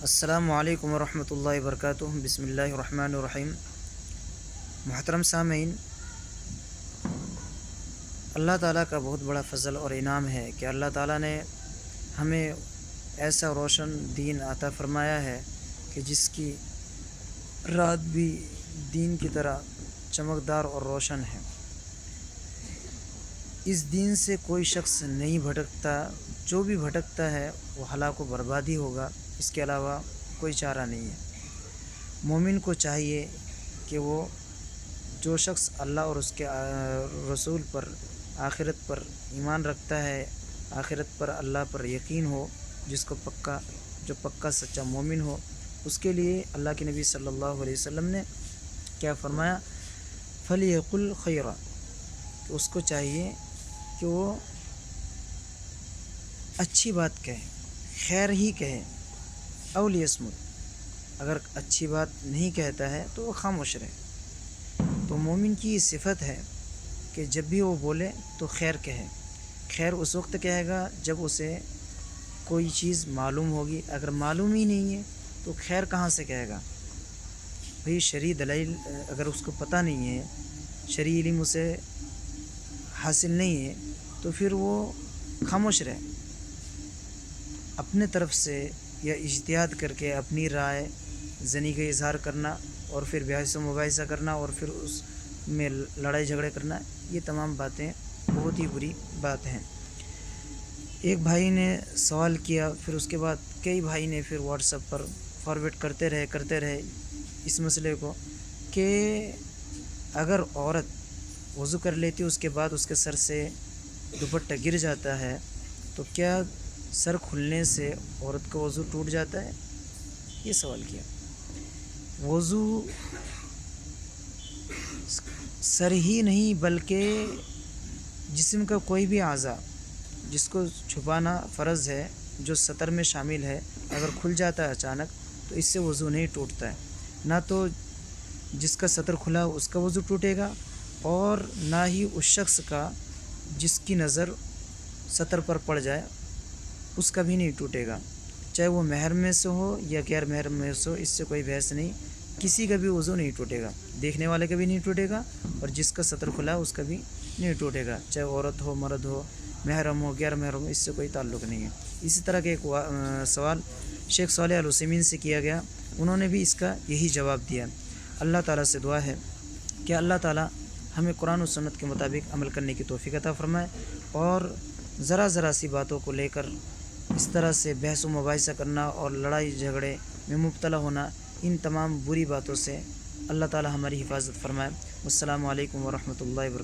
السلام علیکم ورحمۃ اللہ وبرکاتہ۔ بسم اللہ الرحمن الرحیم۔ محترم سامعین، اللہ تعالیٰ کا بہت بڑا فضل اور انعام ہے کہ اللہ تعالیٰ نے ہمیں ایسا روشن دین عطا فرمایا ہے کہ جس کی رات بھی دین کی طرح چمکدار اور روشن ہے۔ اس دین سے کوئی شخص نہیں بھٹکتا، جو بھی بھٹکتا ہے وہ ہلاک و بربادی ہوگا، اس کے علاوہ کوئی چارہ نہیں ہے۔ مومن کو چاہیے کہ وہ جو شخص اللہ اور اس کے رسول پر، آخرت پر ایمان رکھتا ہے، آخرت پر اللہ پر یقین ہو، جس کو جو پکا سچا مومن ہو، اس کے لیے اللہ کے نبی صلی اللہ علیہ وسلم نے کیا فرمایا؟ فَلْيَقُلْ خَيْرًا، کہ اس کو چاہیے کہ وہ اچھی بات کہے، خیر ہی کہے، او لیصمت، اگر اچھی بات نہیں کہتا ہے تو وہ خاموش رہے۔ تو مومن کی یہ صفت ہے کہ جب بھی وہ بولے تو خیر کہے۔ خیر اس وقت کہے گا جب اسے کوئی چیز معلوم ہوگی، اگر معلوم ہی نہیں ہے تو خیر کہاں سے کہے گا؟ بھئی شرعی دلائل اگر اس کو پتہ نہیں ہے، شرعی علم اسے حاصل نہیں ہے، تو پھر وہ خاموش رہے۔ اپنے طرف سے یا اجتہاد کر کے اپنی رائے زنی کا اظہار کرنا اور پھر بحث و مباحثہ کرنا اور پھر اس میں لڑائی جھگڑے کرنا، یہ تمام باتیں بہت ہی بری بات ہیں۔ ایک بھائی نے سوال کیا، پھر اس کے بعد کئی بھائی نے پھر واٹس ایپ پر فارورڈ کرتے رہے اس مسئلے کو کہ اگر عورت وضو کر لیتی ہے، اس کے بعد اس کے سر سے دوپٹہ گر جاتا ہے، تو کیا سر کھلنے سے عورت کا وضو ٹوٹ جاتا ہے؟ یہ سوال کیا۔ وضو سر ہی نہیں بلکہ جسم کا کوئی بھی اعضاء جس کو چھپانا فرض ہے، جو سطر میں شامل ہے، اگر کھل جاتا ہے اچانک تو اس سے وضو نہیں ٹوٹتا ہے۔ نہ تو جس کا سطر کھلا اس کا وضو ٹوٹے گا، اور نہ ہی اس شخص کا جس کی نظر سطر پر پڑ جائے اس کا بھی نہیں ٹوٹے گا، چاہے وہ محرم میں سے ہو یا غیر محرم میں سے ہو، اس سے کوئی بحث نہیں، کسی کا بھی وضو نہیں ٹوٹے گا، دیکھنے والے کا بھی نہیں ٹوٹے گا اور جس کا سطر کھلا اس کا بھی نہیں ٹوٹے گا، چاہے عورت ہو، مرد ہو، محرم ہو، غیر محرم ہو، اس سے کوئی تعلق نہیں ہے۔ اسی طرح کے ایک سوال شیخ صالح العثیمین سے کیا گیا، انہوں نے بھی اس کا یہی جواب دیا۔ اللہ تعالیٰ سے دعا ہے کہ اللہ تعالیٰ ہمیں قرآن و سنت کے مطابق عمل کرنے کی توفیق عطا فرمائے، اور ذرا سی باتوں کو لے کر اس طرح سے بحث و مباحثہ کرنا اور لڑائی جھگڑے میں مبتلا ہونا، ان تمام بری باتوں سے اللہ تعالیٰ ہماری حفاظت فرمائے۔ السلام علیکم ورحمۃ اللہ وبرکاتہ۔